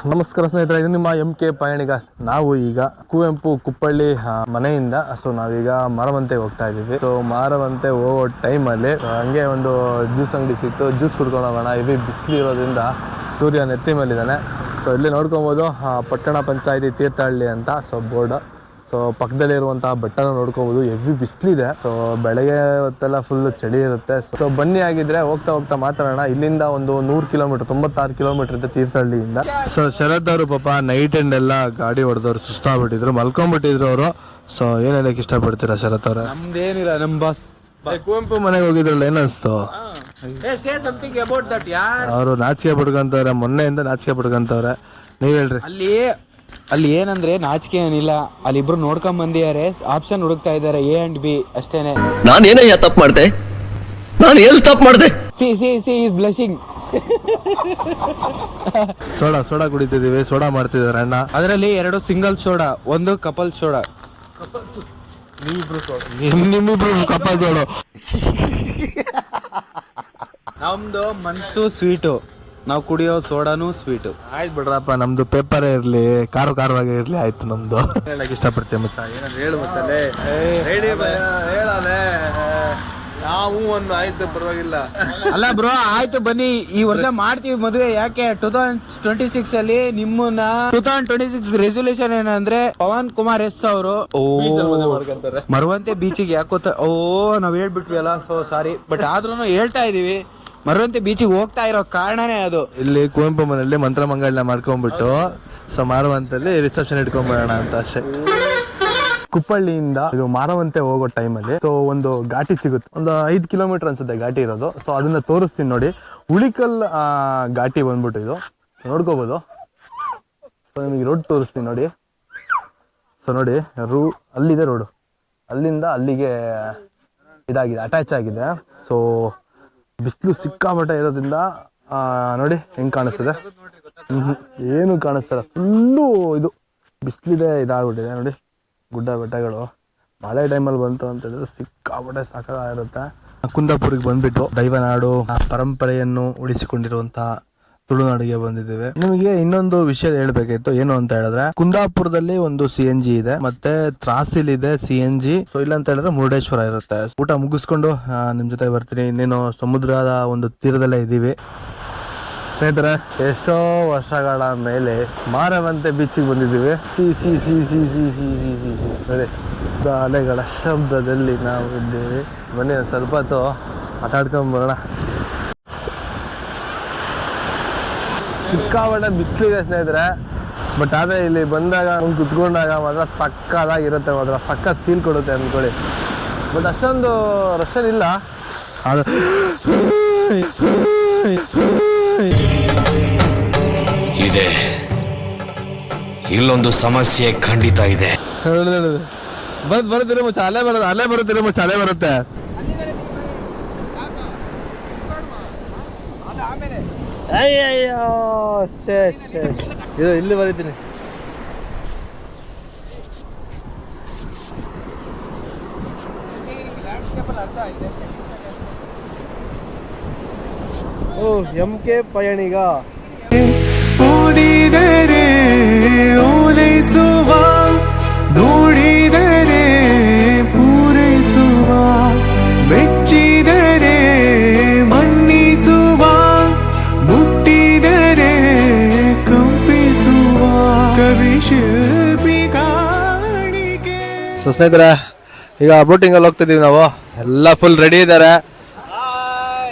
ನಮಸ್ಕಾರ ಸ್ನೇಹಿತರೆ, ಇದು ನಿಮ್ಮ MK ಪಯಣಿಗ. ನಾವು ಈಗ ಕುವೆಂಪು ಕುಪ್ಪಳ್ಳಿ ಮನೆಯಿಂದ ನಾವೀಗ ಮರವಂತೆಗೆ ಹೋಗ್ತಾ ಇದೀವಿ. ಮರವಂತೆ ಹೋಗೋ ಟೈಮಲ್ಲಿ ಹಂಗೆ ಒಂದು ಜ್ಯೂಸ್ ಅಂಗಡಿ ಸಿಕ್ತು. ಜ್ಯೂಸ್ ಕುಡ್ಕೊಂಡು ಹೋಗೋಣ, ಇದು ಬಿಸಿಲು ಇರೋದ್ರಿಂದ ಸೂರ್ಯ ನೆತ್ತಿ ಮೇಲಿದ್ದಾನೆ. ಇಲ್ಲಿ ನೋಡ್ಕೊಬೋದು ಪಟ್ಟಣ ಪಂಚಾಯತಿ ತೀರ್ಥಹಳ್ಳಿ ಅಂತ ಬೋರ್ಡ್. ಪಕ್ಕದಲ್ಲಿರುವಂತಹ ಬೆಟ್ಟನ ನೋಡ್ಕೋಬಹುದು. ಹೆವಿ ಬಿಸಿಲಿದೆ. ಬೆಳಗ್ಗೆ ಹೊತ್ತೆಲ್ಲ ಫುಲ್ ಚಳಿ ಇರುತ್ತೆ. ಬನ್ನಿ, ಆಗಿದ್ರೆ ಹೋಗ್ತಾ ಹೋಗ್ತಾ ಮಾತಾಡೋಣ. ಇಲ್ಲಿಂದ ಒಂದು 100 ಕಿಲೋಮೀಟರ್ 96 ಕಿಲೋಮೀಟರ್ ಇದೆ ತೀರ್ಥಹಳ್ಳಿಯಿಂದ. ಶರತ್ ಅವರು ಪಾಪ ನೈಟ್ ಎಂಡ್ ಎಲ್ಲ ಗಾಡಿ ಹೊಡೆದವ್ರು ಸುಸ್ತಾಗ್ಬಿಟ್ಟಿದ್ರು, ಮಲ್ಕೊಂಡ್ಬಿಟ್ಟಿದ್ರು ಅವರು. ಏನ್ ಹೇಳಕ್ ಇಷ್ಟಪಡ್ತೀರಾ ಶರತ್ ಅವ್ರೆ? ನಮ್ದೇನಿಲ್ಲ, ನಮ್ ಬಾಸ್ ಕುವೆಂಪು ಮನೆಗೆ ಹೋಗಿದ್ರಲ್ಲ, ಏನಿಸ್ತು? ಅವರು ನಾಚಿಕೆ ಪಡ್ಕೊಂತವ್ರೆ, ಮೊನ್ನೆಯಿಂದ ನಾಚಿಕೆ ಪಡ್ಕೊಂತವ್ರೆ. ನೀವ್ ಹೇಳ್ರಿ. ಅಲ್ಲಿ ಏನಂದ್ರೆ ನಾಚಿಕೆ ಏನಿಲ್ಲ, ಅಲ್ಲಿ ಇಬ್ರು ನೋಡ್ಕೊಂಡ್ ಬಂದಿದ್ದಾರೆ, ಆಪ್ಷನ್ ಹುಡುಕ್ತಾ ಇದ್ದಾರೆ A and B ಅಷ್ಟೇನೆ. ನಾನು ಏನಯ್ಯ ತಪ್ಪು ಮಾಡ್ದೆ? ನಾನು ಎಲ್ಲಿ ತಪ್ಪು ಮಾಡ್ದೆ? She is blushing. ಸೋಡಾ ಕುಡಿತಿದೀವಿ, ಸೋಡಾ ಮಾಡ್ತಿದಾರೆ ಅಣ್ಣ. ಅದರಲ್ಲಿ 2 ಸಿಂಗಲ್ ಸೋಡಾ, 1 ಕಪಲ್ ಸೋಡಾ. ನಿಮ್ಮಿಬ್ರು ಕಪಲ್ ಸೋಡಾ. ನಮ್ದು ಮನ್ಸು ಸ್ವೀಟು, ನಾವು ಕುಡಿಯೋ ಸೋಡಾನು ಸ್ವೀಟು. ಆಯ್ತು ಬಿಡ್ರಪ್ಪ, ನಮ್ದು ಪೇಪರ್ ಇರ್ಲಿ, ಖಾರವಾಗಿ ಇರ್ಲಿ, ಆಯ್ತು ನಮ್ದು. ಹೇಳಕ್ ಇಷ್ಟಪಡ್ತೀವಿ ಮಚ್ಚ, ಏನಾದ್ರು ಹೇಳು ಮಚ್ಚಲೆ. ಹೇಳಲೆ ನಾವು ಒಂದು ಆಯ್ತು, ಪರವಾಗಿಲ್ಲ. ಅಲ್ಲ ಬ್ರೋ, ಆಯ್ತು ಬನ್ನಿ, ಈ ವರ್ಷ ಮಾಡ್ತೀವಿ ಮದುವೆ. ಯಾಕೆ 2026 ಅಲ್ಲಿ ನಿಮ್ಮನ್ನ 2026 ರೆಸೊಲ್ಯೂಷನ್ ಏನಂದ್ರೆ ಪವನ್ ಕುಮಾರ್ ಎಸ್ ಅವರು ಮರವಂತೆ ಬೀಚಿಗೆ ಯಾಕೋತ ನಾವ್ ಹೇಳ್ಬಿಟ್ವಿ ಅಲ್ಲ, ಸಾರಿ. ಬಟ್ ಆದ್ರೂ ಹೇಳ್ತಾ ಇದೀವಿ, ಮರವಂತೆ ಬೀಚಿಗೆ ಹೋಗ್ತಾ ಇರೋ ಕಾರಣನೇ ಅದು. ಇಲ್ಲಿ ಕುವೆಂಪು ಮನೆಯಲ್ಲಿ ಮಂತ್ರ ಮಂಗಳನ ಮಾಡ್ಕೊಂಡ್ಬಿಟ್ಟು ಮಾರವಂತಲ್ಲಿ ರಿಸೆಪ್ಷನ್ ಇಟ್ಕೊಂಡ್ಬಿಡೋಣ ಅಂತ ಅಷ್ಟೇ. ಕುಪ್ಪಳ್ಳಿಯಿಂದ ಇದು ಮಾರವಂತೆ ಹೋಗೋ ಟೈಮಲ್ಲಿ ಒಂದು ಘಾಟಿ ಸಿಗುತ್ತೆ. ಒಂದು 5 ಕಿಲೋಮೀಟರ್ ಅನ್ಸುತ್ತೆ ಘಾಟಿ ಇರೋದು. ಅದನ್ನ ತೋರಿಸ್ತೀನಿ ನೋಡಿ. ಉಳಿಕಲ್ ಘಾಟಿ ಬಂದ್ಬಿಟ್ಟು ಇದು ನೋಡ್ಕೋಬಹುದು. ನಿಮಗೆ ರೋಡ್ ತೋರಿಸ್ತೀನಿ ನೋಡಿ. ನೋಡಿ, ಅಲ್ಲಿದೆ ರೋಡು, ಅಲ್ಲಿಂದ ಅಲ್ಲಿಗೆ ಇದಾಗಿದೆ, ಅಟ್ಯಾಚ್ ಆಗಿದೆ. ಬಿಸಿಲು ಸಿಕ್ಕಾಪಟ್ಟೆ ಇರೋದ್ರಿಂದ ನೋಡಿ ಹೆಂಗ್ ಕಾಣಿಸ್ತದೆ. ಏನು ಕಾಣಿಸ್ತಲ್ಲ, ಫುಲ್ಲು ಇದು ಬಿಸಿಲಿದೆ, ಇದಾಗ್ಬಿಟ್ಟಿದೆ ನೋಡಿ. ಗುಡ್ಡ ಬೆಟ್ಟಗಳು ಮಳೆ ಟೈಮಲ್ಲಿ ಬಂತು ಅಂತ ಹೇಳಿದ್ರೆ ಸಿಕ್ಕಾಪಟ್ಟೆ ಸಾಕಾಗಿರುತ್ತೆ. ಕುಂದಾಪುರಿಗೆ ಬಂದ್ಬಿಟ್ಟು ದೈವನಾಡು ಪರಂಪರೆಯನ್ನು ಉಳಿಸಿಕೊಂಡಿರುವಂತಹ ತುಳುನಾಡಿಗೆ ಬಂದಿದ್ದೇವೆ. ನಿಮಗೆ ಇನ್ನೊಂದು ವಿಷಯ ಹೇಳ್ಬೇಕಾಯ್ತು, ಏನು ಅಂತ ಹೇಳಿದ್ರೆ ಕುಂದಾಪುರದಲ್ಲಿ ಒಂದು CNG ಇದೆ, ಮತ್ತೆ ತ್ರಾಸಿಲ್ ಇದೆ CNG. ಇಲ್ಲ ಅಂತ ಹೇಳಿದ್ರೆ ಮುರುಡೇಶ್ವರ ಇರುತ್ತೆ. ಊಟ ಮುಗಿಸ್ಕೊಂಡು ನಿಮ್ ಜೊತೆ ಬರ್ತೀನಿ. ಇನ್ನೇನು ಸಮುದ್ರದ ಒಂದು ತೀರದಲ್ಲೇ ಇದೀವಿ ಸ್ನೇಹಿತರೆ. ಎಷ್ಟೋ ವರ್ಷಗಳ ಮೇಲೆ ಮಾರವಂತೆ ಬೀಚಿಗೆ ಬಂದಿದ್ದೀವಿ. ನೋಡಿ, ಅಲೆಗಳ ಶಬ್ದದಲ್ಲಿ ನಾವು ಇದ್ದೇವೆ. ಬನ್ನಿ ಸ್ವಲ್ಪ ಹೊತ್ತು ಮಾತಾಡ್ಕೊಂಡ್ ಬರೋಣ. ಸಿಕ್ಕಾಪಟ್ಟೆ ಬಿಸಿಲಿದೆ ಸ್ನೇಹಿತರೆ. ಬಟ್ ಆದ್ರೆ ಇಲ್ಲಿ ಬಂದಾಗ ಕುತ್ಕೊಂಡಾಗ ಮಾತ್ರ ಸಕ್ಕದಾಗಿರುತ್ತೆ, ಮಾತ್ರ ಸಕ್ಕತ್ ಫೀಲ್ ಕೊಡುತ್ತೆ ಅಂದ್ಕೊಳ್ಳಿ. ಬಟ್ ಅಷ್ಟೊಂದು ರಶ್ ಇಲ್ಲ. ಇದೆ, ಇಲ್ಲೊಂದು ಸಮಸ್ಯೆ ಖಂಡಿತ ಇದೆ. ಬರುತ್ತಿರೋ ಮುಚ್ಚ ಅಲೆ ಬರುತ್ತಿರೋ ಮುಚ್ಚ ಅಲೆ ಬರುತ್ತೆ. ಅಯ್ಯಯ್ಯೋ ಇದು ಇಲ್ಲಿ ಬರೀತೀನಿ. MK ಪಯಣಿಗ. ಓದಿದರೆ ಓಲೈಸುವ, ನೋಡಿದರೆ ಪೂರೈಸುವ, ಮೆಚ್ಚಿದರೆ ಮನ್ನಿಸುವ, ಮುಟ್ಟಿದರೆ ಕಂಪಿಸುವ ಕವಿ ಶಿಲ್ಪಿ ಕಾಣಿಕೆ. ಸ್ನೇಹಿತರೆ, ಈಗ ಬೋಟಿಂಗ್ ಅಲ್ಲಿ ಹೋಗ್ತಿದೀವಿ ನಾವು. ಎಲ್ಲ ಫುಲ್ ರೆಡಿ ಇದ್ದಾರೆ.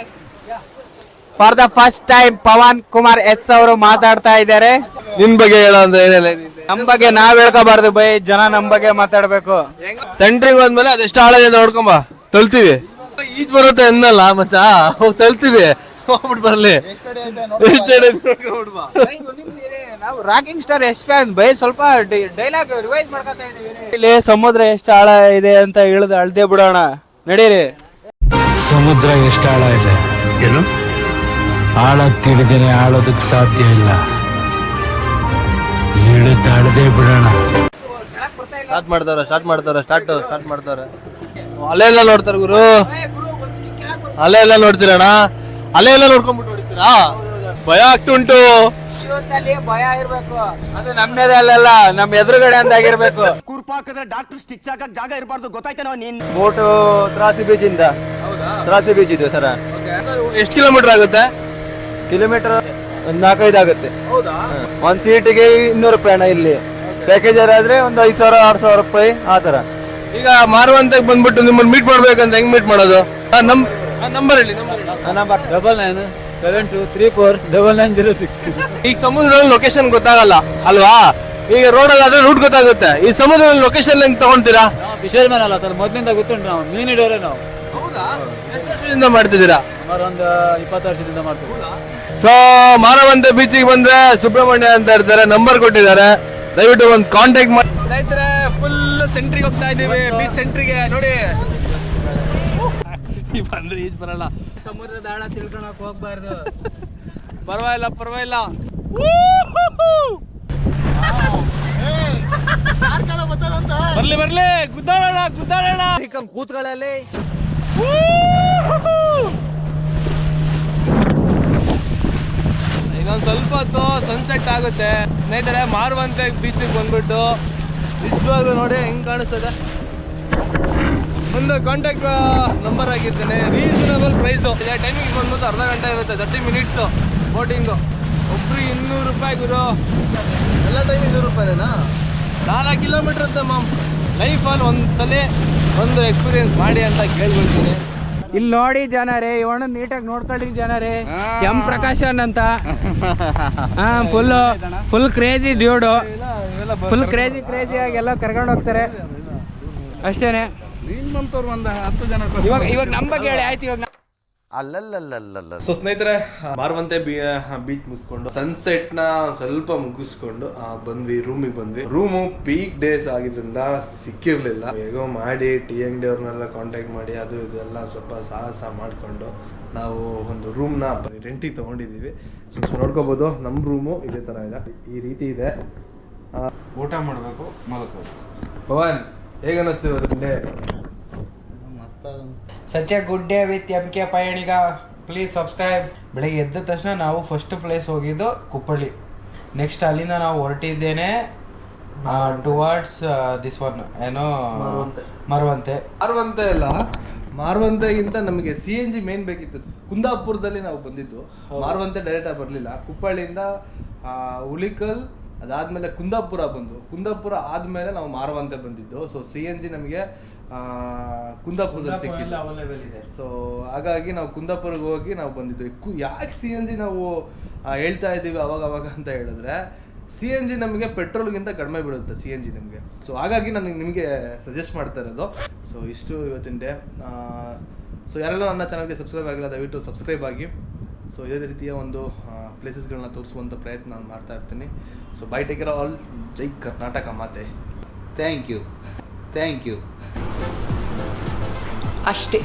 For the first time Pavan Kumar S ಅವರು ಮಾತಾಡ್ತಾ ಇದ್ದಾರೆ. ನಿನ್ ಬಗ್ಗೆ ಹೇಳೋ ಅಂದ್ರೆ ಏನೆಲ್ಲ? ನಮ್ ಬಗ್ಗೆ ನಾವ್ ಹೇಳ್ಕೋಬಾರ್ದು ಬೈ, ಜನ ನಮ್ ಬಗ್ಗೆ ಮಾತಾಡ್ಬೇಕು. ಸೆಂಟ್ರಿಗೆ ಬಂದ್ಮೇಲೆ ಅದೆಷ್ಟು ಆಳದಿಂದ ನೋಡ್ಕೊಂಬ ತಳ್ತೀವಿ. ಈಜ್ ಬರುತ್ತೆ ಅನ್ನಲ್ಲ ಮಚ್ಚ, ಹೋಗಿ ತಳ್ತೀವಿ. ಹೋಗ್ಬಿಟ್ಟು ಬರ್ಲಿ. ನಾವು rocking star S fan bye. ಸ್ವಲ್ಪ ಡೈಲಾಗ್ ರಿವೈಸ್ ಮಾಡ್ಕೊತಾ ಇದೀವಿ. ಇಲ್ಲಿ ಸಮುದ್ರ ಎಷ್ಟು ಆಳ ಇದೆ ಅಂತ ಹೇಳಿದ ಅಳ್ದೇ ಬಿಡೋಣ, ನಡೀರಿ. ಸಮುದ್ರ ಎಷ್ಟು ಆಳ ಇದೆ? ಏನು ಆಳ ತಿಳಿದೇನೆ ಆಳೋದಕ್ಕೆ ಸಾಧ್ಯ ಇಲ್ಲ. ಇಳಿದಾಡದೆ ಬಿಡೋಣ. ಸ್ಟಾರ್ಟ್ ಮಾಡ್ತಾವ್ರೆ. ಅಲೆ ಎಲ್ಲ ನೋಡ್ತಾರೆ ಗುರು, ಅಲೆ ಎಲ್ಲ ನೋಡ್ತೀರಣ್ಣ. ಅಲೆ ಎಲ್ಲ ನೋಡ್ಕೊಂಡ್ಬಿಟ್ಟು ಹೊಡಿತೀರಾ? ಭಯ ಆಗ್ತುಂಟು. ಜೀವನದಲ್ಲಿ ಭಯ ಇರ್ಬೇಕು, ಅದು ನಮ್ಮೇಲೆ ಅಲ್ಲ, ನಮ್ ಎದುರುಗಡೆ ಅಂದಾಗಿರ್ಬೇಕು. ಕುರ್ಪಾಕಿದ್ರೆ ಡಾಕ್ಟರ್ ಸ್ಟಿಚ್ ಹಾಕಕ್ ಜಾಗ ಇರಬಾರ್ದು, ಗೊತ್ತಾಯ್ತೇನೋ ನೀನ್. ಬೋಟು ತ್ರಾಸಿ ಬೀಚಿಂದ ತ್ರಾಸಿ ಬೀಚ್ ಇದೆ ಸರ್. ಎಷ್ಟು ಕಿಲೋಮೀಟರ್ ಆಗುತ್ತೆ? ಕಿಲೋಮೀಟರ್ 4-5 ಆಗುತ್ತೆ. ಒಂದ್ ಸೀಟಿಗೆ 200 ರೂಪಾಯಿ ಅಣ್ಣ. ಇಲ್ಲಿ ಪ್ಯಾಕೇಜರ್ ಆದ್ರೆ ಒಂದು 5,000-6,000 ರೂಪಾಯಿ ಆ ತರ. ಈಗ ಮಾರುವಂತಕ್ಕೆ ಬಂದ್ಬಿಟ್ಟು ನಿಮ್ಮನ್ನ ಮೀಟ್ ಮಾಡ್ಬೇಕಂತ ಹೆಂಗ್ ಮೀಟ್ ಮಾಡೋದು? ನಂಬರ್ ಹೇಳಿ. ನಂಬರ್ 99349906. ಈಗ ಸಮುದ್ರದಲ್ಲಿ ಲೊಕೇಶನ್ ಗೊತ್ತಾಗಲ್ಲ ಅಲ್ವಾ? ಈಗ ರೋಡಲ್ಲಿ ಆದ್ರೆ ರೂಟ್ ಗೊತ್ತಾಗುತ್ತೆ. ಈ ಸಮುದ್ರದಲ್ಲಿ ಲೊಕೇಶನ್ ಹೆಂಗ್ ತಗೊಂತೀರಾ? ಫಿಶರ್ ಮ್ಯಾನ್ ಅಲ್ಲ ಸರ್, ಮೊದ್ಲಿಂದ ಗೊತ್ತುಂಟು. ನಾವು ಮೀನ್ ಹಿಡಿಯೋರೆ ನಾವು. ಹೌದಾ? ಎಷ್ಟು ವರ್ಷದಿಂದ ಮಾಡ್ತಿದ್ದೀರಾ? ಸುಮಾರು ಒಂದು 20 ವರ್ಷದಿಂದ ಮಾಡ್ತೀವಿ. ಸೊ ಮಾರವಂತೆ ಬೀಚಿಗೆ ಬಂದ್ರೆ ಸುಬ್ರಹ್ಮಣ್ಯ ಅಂತ ಇರ್ತಾರೆ, ನಂಬರ್ ಕೊಟ್ಟಿದ್ದಾರೆ, ದಯವಿಟ್ಟು ಒಂದು ಕಾಂಟ್ಯಾಕ್ಟ್ ಮಾಡಿ. ಸ್ನೇಹಿತರೆ, ಫುಲ್ ಸೆಂಟ್ರಿಗೆ ಹೋಗ್ತಾ ಇದೀವಿ, ಬೀಚ್ ಸೆಂಟ್ರಿಗೆ ನೋಡಿ. ಬಂದ್ರೆ ಈಜ್ ಬರಲ್ಲ, ಸಮುದ್ರದ ಆಳ ತಿಳ್ಕೊಳಕ್ ಹೋಗ್ಬಾರ್ದು. ಪರವಾಗಿಲ್ಲ. ಬರ್ಲಿ ಗುದ್ದಾಡೋಣ. ಕೂತ್ಗಳಲ್ಲಿ ಇನ್ನೊಂದು ಸ್ವಲ್ಪ ಹೊತ್ತು ಸನ್ಸೆಟ್ ಆಗುತ್ತೆ ಸ್ನೇಹಿತರೆ. ಮಾರುವಂತೆ ಬೀಚಿಗೆ ಬಂದ್ಬಿಟ್ಟು ನಿಜವಾಗ್ಲೂ ನೋಡಿ ಹೆಂಗ್ ಕಾಣಿಸ್ತದೆ. ಒಂದು ಕಾಂಟ್ಯಾಕ್ಟ್ ನಂಬರ್ ಆಗಿರ್ತೇನೆ, ರೀಸನಬಲ್ ಪ್ರೈಸು. ಟೈಮಿಂಗ್ ಬಂದ್ಬಿಟ್ಟು ಅರ್ಧ ಗಂಟೆ ಇರುತ್ತೆ, 30 ಮಿನಿಟ್ಸು ಬೋಟಿಂಗು. ಒಬ್ರು 200 ರೂಪಾಯಿ ಗುರು. ಎಲ್ಲ ಟೈಮ್ 200 ರೂಪಾಯಿನಾ? 4 ಕಿಲೋಮೀಟರ್ ಅಂತ ಲೈಫಲ್ಲಿ ಒಂದ್ಸಲ ಒಂದು ಎಕ್ಸ್ಪೀರಿಯನ್ಸ್ ಮಾಡಿ ಅಂತ ಕೇಳ್ಕೊಳ್ತೀನಿ. ಇಲ್ಲಿ ನೋಡಿ ಜನರೇ, ಇವಣ್ಣ ನೀಟಾಗಿ ನೋಡ್ಕೊಳ್ಳಿ ಜನರೇ. ಎಂ ಪ್ರಕಾಶನ್ ಅಂತ ಫುಲ್ ಕ್ರೇಜಿ ಡ್ಯೂಡು, ಫುಲ್ ಕ್ರೇಜಿ ಆಗಿ ಎಲ್ಲ ಕರ್ಕೊಂಡು ಹೋಗ್ತಾರೆ ಅಷ್ಟೇನೆ. ಒಂದು 10 ಜನ ಇವಾಗ ನಮ್ಮ ಬಗ್ಗೆ ಹೇಳಿ ಆಯ್ತು. ಇವಾಗ ಸೊ ಸ್ನೇಹಿತರೆ, ಮಾರುವಂತೆ ಬೀಚ್ ಮುಗಿಸ್ಕೊಂಡು ಸನ್ಸೆಟ್ ನ ಸ್ವಲ್ಪ ಮುಗಿಸ್ಕೊಂಡು ರೂಮಿಗೆ ಬಂದ್ವಿ. ರೂಮು ಪೀಕ್ ಡೇಸ್ ಆಗಿದ್ರಿಂದ ಸಿಕ್ಕಿರ್ಲಿಲ್ಲ. ಹೇಗೋ ಮಾಡಿ ಟಿ ಅಂಗಡಿ ಅವ್ರನ್ನೆಲ್ಲ ಕಾಂಟ್ಯಾಕ್ಟ್ ಮಾಡಿ ಅದು ಇದೆಲ್ಲ ಸ್ವಲ್ಪ ಸಾಹಸ ಮಾಡಿಕೊಂಡು ನಾವು ಒಂದು ರೂಮ್ನ ರೆಂಟಿಗೆ ತಗೊಂಡಿದ್ದೀವಿ. ಸ್ವಲ್ಪ ನೋಡ್ಕೋಬಹುದು. ನಮ್ಮ ರೂಮು ಇದೇ ತರ ಇದೆ, ಈ ರೀತಿ ಇದೆ. ಊಟ ಮಾಡಬೇಕು, ಮಲ್ಕೋದು. ಭವನ್, ಹೇಗೆ ಅನ್ನಿಸ್ತೀವಿ ಅದಕ್ಕೆ? Such a good day with M K Payaniga. Please subscribe. ಬೆಳಗ್ಗೆ ಎದ್ದ ತಕ್ಷಣ ನಾವು ಫಸ್ಟ್ ಪ್ಲೇಸ್ ಹೋಗಿದ್ದು ಕುಪ್ಪಳ್ಳಿ. ನೆಕ್ಸ್ಟ್ ಅಲ್ಲಿಂದ ನಾವು ಹೊರಟಿದ್ದೇನೆ ಟುವರ್ಡ್ಸ್ ದಿಸ್ ಒನ್, ಏನೋ ಮರವಂತೆ ಅಲ್ಲ, ಮಾರುವಂತೆಗಿಂತ ನಮಗೆ CNG ಮೇನ್ ಬೇಕಿತ್ತು. ಕುಂದಾಪುರದಲ್ಲಿ ನಾವು ಬಂದಿದ್ದು, ಮಾರುವಂತೆ ಡೈರೆಕ್ಟ್ ಆಗಿ ಬರಲಿಲ್ಲ. ಕುಪ್ಪಳ್ಳಿಯಿಂದ ಹುಲಿಕಲ್, ಅದಾದ್ಮೇಲೆ ಕುಂದಾಪುರ ಕುಂದಾಪುರ ಆದ್ಮೇಲೆ ನಾವು ಮಾರುವಂತೆ ಬಂದಿದ್ದು. ಸೊ CNG ನಮಗೆ ಕುಂದಾಪುರದಲ್ಲಿ ಸಿಕ್ಕಿಲ್ಲ, ಅವೈಲೇಬಲ್ ಇದೆ. ಸೊ ಹಾಗಾಗಿ ನಾವು ಕುಂದಾಪುರಕ್ಕೆ ಹೋಗಿ ನಾವು ಬಂದಿದ್ದು. ಯಾಕೆ CNG ನಾವು ಹೇಳ್ತಾ ಇದ್ದೀವಿ ಅವಾಗ ಅಂತ ಹೇಳಿದ್ರೆ, CNG ನಮಗೆ ಪೆಟ್ರೋಲ್ಗಿಂತ ಕಡಿಮೆ ಬೀಳುತ್ತೆ CNG ನಮಗೆ. ಸೊ ಹಾಗಾಗಿ ನಾನು ನಿಮಗೆ ಸಜೆಸ್ಟ್ ಮಾಡ್ತಾ ಇರೋದು. ಸೊ ಇಷ್ಟು ಇವತ್ತಿನ ಡೇ. ಸೊ ಯಾರೆಲ್ಲ ನನ್ನ ಚಾನಲ್ಗೆ ಸಬ್ಸ್ಕ್ರೈಬ್ ಆಗಿಲ್ಲ, ದಯವಿಟ್ಟು ಸಬ್ಸ್ಕ್ರೈಬ್ ಆಗಿ. ಸೊ ಇದೇ ರೀತಿಯ ಒಂದು ಪ್ಲೇಸಸ್ಗಳನ್ನ ತೋರಿಸುವಂಥ ಪ್ರಯತ್ನ ನಾನು ಮಾಡ್ತಾ ಇರ್ತೀನಿ. So bye, take care all. ಜೈ ಕರ್ನಾಟಕ ಮಾತೆ. ಥ್ಯಾಂಕ್ ಯು ಅಷ್ಟೇ.